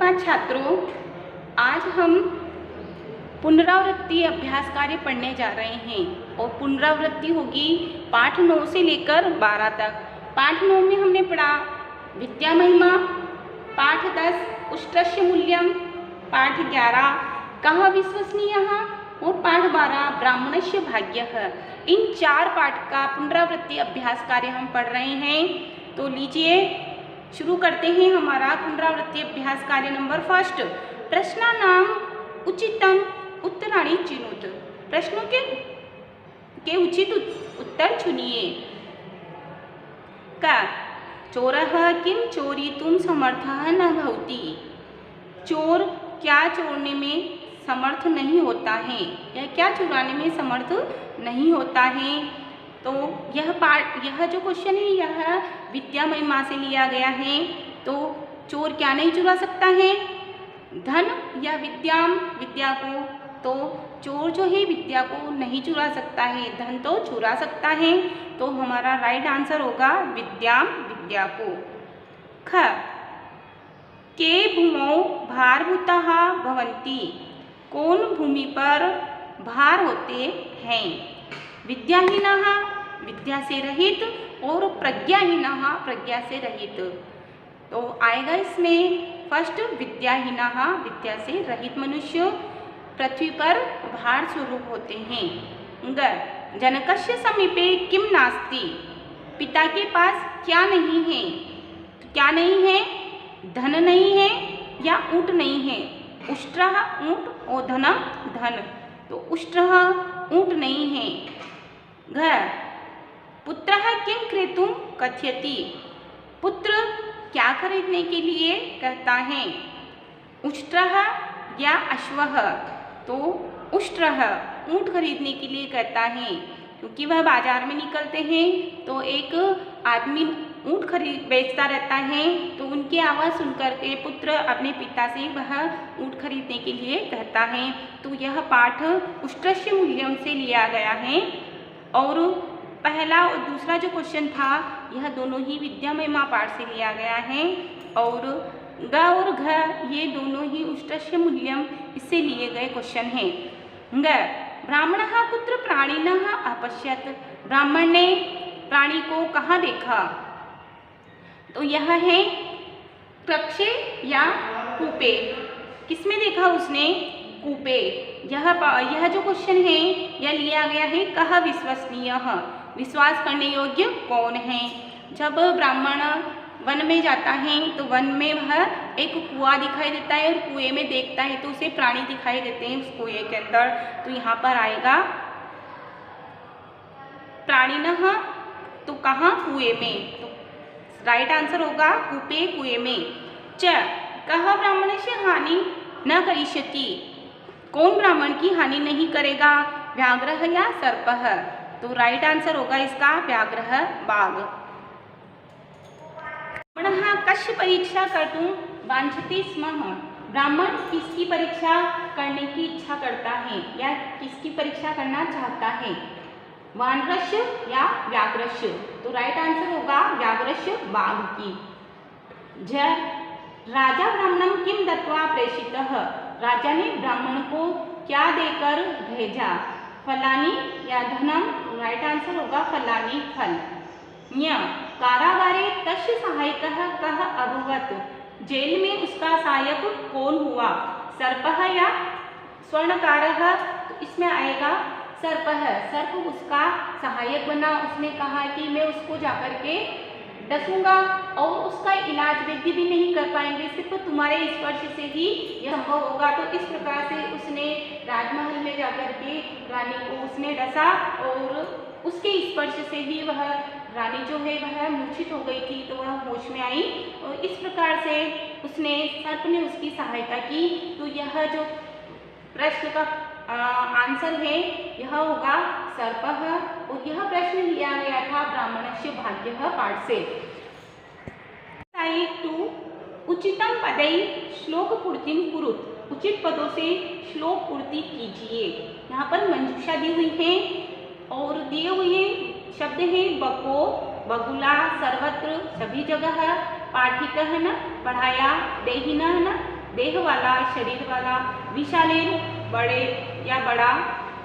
नमस्कार छात्रों, आज हम पुनरावृत्ति अभ्यास कार्य पढ़ने जा रहे हैं और पुनरावृत्ति होगी पाठ 9 से लेकर 12 तक। पाठ 9 में हमने पढ़ा विद्या महिमा, पाठ 10 उष्ट्रस्य मूल्यम, पाठ 11 कः विश्वसनीयः और पाठ 12 ब्राह्मणस्य भाग्यः। इन 4 पाठ का पुनरावृत्ति अभ्यास कार्य हम पढ़ रहे हैं। तो लीजिए शुरू करते हैं हमारा पुनरावृत्ति अभ्यास कार्य नंबर 1। प्रश्नानाम उचितम उत्तराणि चिनुत। प्रश्नों के उचित उत्तर चुनिए। का चोरः किं चोरितुं समर्थः न भवति। चोर क्या चोरने में समर्थ नहीं होता है या क्या चुराने में समर्थ नहीं होता है। तो यह जो क्वेश्चन है यह विद्या महिमा से लिया गया है। तो चोर क्या नहीं चुरा सकता है, धन या विद्या को। तो चोर जो है विद्या को नहीं चुरा सकता है, धन तो चुरा सकता है। तो हमारा राइट आंसर होगा विद्या को। ख के भूमौ भारभूताः भवन्ति। कौन भूमि पर भार होते हैं। विद्याहीनः विद्या से रहित और प्रज्ञाहीनः प्रज्ञा से रहित। तो आएगा इसमें फर्स्ट विद्याहीनः विद्या से रहित मनुष्य पृथ्वी पर भार स्वरूप होते हैं। ग जनकस्य समीपे किम नास्ति। पिता के पास क्या नहीं है। तो क्या नहीं है, धन नहीं है या ऊँट नहीं है। उष्ट्रः ऊँट और धनम धन। तो उष्ट्रः ऊँट नहीं है। घ पुत्रः किं क्रेतुं कथयति। पुत्र क्या खरीदने के लिए कहता है। उष्ट्रः या अश्वः। तो उष्ट्रः ऊँट खरीदने के लिए कहता है, क्योंकि वह बाजार में निकलते हैं तो एक आदमी ऊँट बेचता रहता है। तो उनकी आवाज़ सुनकर के पुत्र अपने पिता से वह ऊँट खरीदने के लिए कहता है। तो यह पाठ उष्ट्रस्य मूल्यम से लिया गया है। और पहला और दूसरा जो क्वेश्चन था यह दोनों ही विद्या महिमा पाठ से लिया गया है। और ग और घ ये दोनों ही उष्ट्रस्य मूल्यम इससे लिए गए क्वेश्चन हैं। ग ब्राह्मणः कुत्र प्राणिनः अपश्यत्। ब्राह्मण ने प्राणी को कहाँ देखा। तो यह है कक्षे या कूपे। किसमें देखा उसने, कूपे। यह जो क्वेश्चन है यह लिया गया है कः विश्वसनीयः। विश्वास करने योग्य कौन है। जब ब्राह्मण वन में जाता है तो वन में वह एक कुआं दिखाई देता है और कुएं में देखता है तो उसे प्राणी दिखाई देते हैं उस कुएं के अंदर। तो यहाँ पर आएगा प्राणिनः। तो कहाँ, कुएं में। तो राइट आंसर होगा कूपे, कुएं में। च कः ब्राह्मणस्य हानि न करिष्यति। कौन ब्राह्मण की हानि नहीं करेगा, व्याघ्रः या सर्पः। तो राइट आंसर होगा इसका व्याघ्रः, बाघ। ब्राह्मणः कस्य परीक्षा कर्तुं वाञ्छति स्म। ब्राह्मण किसकी परीक्षा करने की इच्छा करता है या किसकी परीक्षा करना चाहता है, वानरस्य या व्याघ्रस्य। तो राइट आंसर होगा व्याघ्रस्य, बाघ की। ज राजा ब्राह्मणं किं दत्त्वा प्रेषितः। राजा ने ब्राह्मण को क्या देकर भेजा, फलानी या धनम। राइट आंसर होगा फलानी, फल। न्य कारागारे तस्य सहायकः कः अभवत्। जेल में उसका सहायक कौन हुआ, सर्पः या स्वर्णकारः। तो इसमें आएगा सर्पः। सर्प उसका सहायक बना। उसने कहा कि मैं उसको जाकर के डसूंगा और उसका इलाज वैद्य भी नहीं कर पाएंगे, सिर्फ तुम्हारे स्पर्श से ही यह संभव होगा। तो इस प्रकार से उसने राजमहल में जाकर के रानी को उसने डसा और उसके स्पर्श से ही वह रानी जो है वह मूर्छित हो गई थी। तो वह होश में आई और इस प्रकार से उसने सर्प ने उसकी सहायता की। तो यह जो प्रश्न का आंसर है यह होगा सर्पः। और यह प्रश्न लिया गया था ब्राह्मणस्य भाग्यः पाठ से। 2 उचितम पदै श्लोक पूर्तिं कुरुत। उचित पदों से श्लोक पूर्ति कीजिए। यहाँ पर मंजूषा दी हुई है और दिए हुए शब्द हैं बको, बगुला, सर्वत्र, सभी जगह, पाठितः न, पढ़ाया, देहिनः न, देह वाला, शरीर वाला, विशालेन बड़े या बड़ा,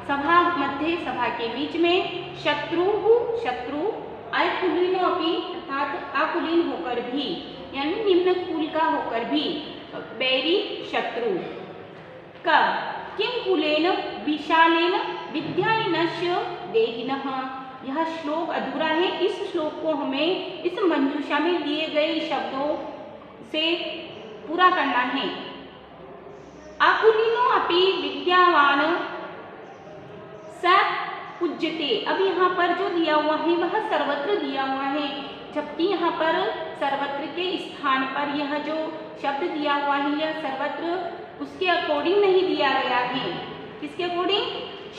सभा मध्य सभा के बीच में, शत्रु शत्रु, अकुलीनो अपि अर्थात अकुलीन होकर भी यानी निम्न कुल का होकर भी, बैरी शत्रु। क किम कुलेन विशालेन विद्यायनस्य देहिनः। यह श्लोक अधूरा है। इस श्लोक को हमें इस मंजूषा में दिए गए शब्दों से पूरा करना है। आकुलिनो अपि विद्यावान स पूज्यते। अब यहाँ पर जो दिया हुआ है वह सर्वत्र दिया हुआ है, जबकि यहाँ पर सर्वत्र के स्थान पर यह जो शब्द दिया हुआ है यह सर्वत्र उसके अकॉर्डिंग नहीं दिया गया है। किसके अकॉर्डिंग?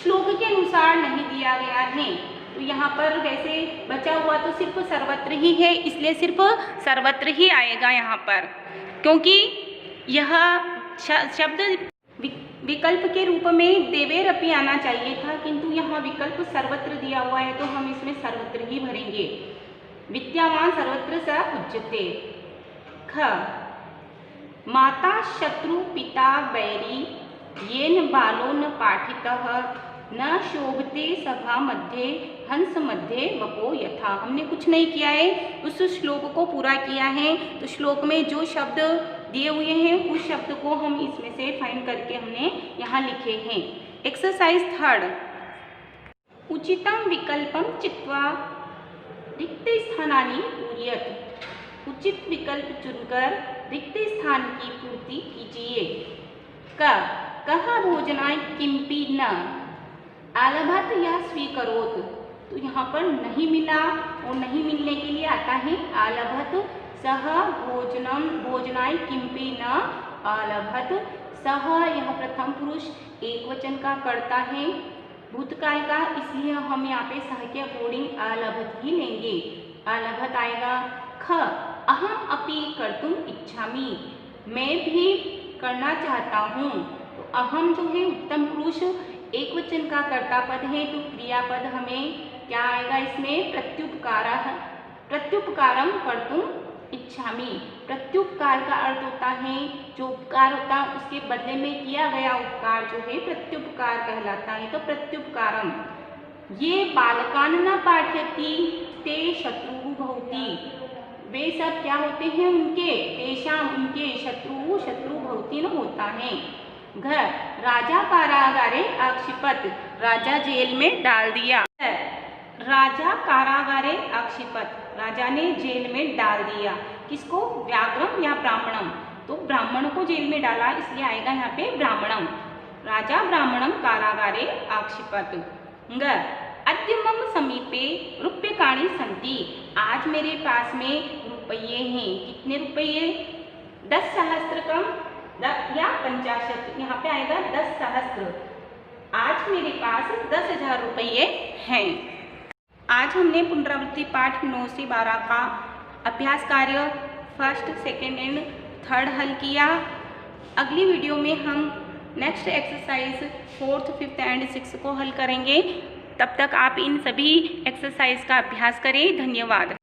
श्लोक के अनुसार नहीं दिया गया है। तो यहाँ पर वैसे बचा हुआ तो सिर्फ सर्वत्र ही है, इसलिए सिर्फ सर्वत्र ही आएगा यहाँ पर, क्योंकि यह शब्द विकल्प के रूप में देवेरपि आना चाहिए था, किंतु यहाँ विकल्प सर्वत्र दिया हुआ है तो हम इसमें सर्वत्र ही भरेंगे। विद्यावान सर्वत्र स पूज्यते। ख माता शत्रु पिता वैरी येन बालो न पाठितः न शोभते सभा मध्य हंस मध्य वपो यथा। हमने कुछ नहीं किया है, उस श्लोक को पूरा किया है। तो श्लोक में जो शब्द दिए हुए हैं उस शब्द को हम इसमें से फाइंड करके हमने यहाँ लिखे हैं। एक्सरसाइज 3 उचितं विकल्पं चित्वा रिक्त स्थानानि पूरयत। उचित विकल्प चुनकर रिक्त स्थान की पूर्ति कीजिए। कह भोजनाय किंपि न आलभत या स्वीकरोत। तो यहाँ पर नहीं मिला और नहीं मिलने के लिए आता है आलभत। सह भोजनम भोजनाय किंपि न आलभत। सह यह प्रथम पुरुष एक वचन का कर्ता है भूतकाल का, इसलिए हम यहाँ पे सह के अकॉर्डिंग आलभत ही लेंगे। आलभत आएगा। ख अहम अपि कर्तुम इच्छामि। मैं भी करना चाहता हूँ। तो अहम जो है उत्तम पुरुष एक वचन का कर्ता पद है, तो क्रियापद हमें क्या आएगा इसमें? प्रत्युपकारः। प्रत्युपकारम कर्तुम इच्छामि। प्रत्युपकार का अर्थ होता है जो उपकार होता है उसके बदले में किया गया उपकार जो है प्रत्युपकार कहलाता है। तो प्रत्युपकारम। ये बालकान न पाठयति ते शत्रु भवति। वे सब क्या होते हैं? उनके तेषाम उनके शत्रु भवति न होता है। घर राजा कारागारे आक्षिपत। राजा जेल में डाल दिया। राजा कारागारे आक्षिपत। राजा ने जेल में डाल दिया। किसको? व्याघ्रम या ब्राह्मणम। तो ब्राह्मण को जेल में डाला, इसलिए आएगा यहाँ पे ब्राह्मणम। राजा ब्राह्मणम कारागारे आक्षिपत। अद्य मम समीपे रूप्यकाणि सन्ति। आज मेरे पास में रुपये हैं। कितने रुपये? 10 सहस्त्रकम या 50। यहाँ पे आएगा 10 सहस्त्र। आज मेरे पास 10,000 रुपये हैं। आज हमने पुनरावृत्ति पाठ 9 से 12 का अभ्यास कार्य 1st, 2nd एंड 3rd हल किया। अगली वीडियो में हम next exercise 4th, 5th and 6th को हल करेंगे। तब तक आप इन सभी एक्सरसाइज का अभ्यास करें। धन्यवाद।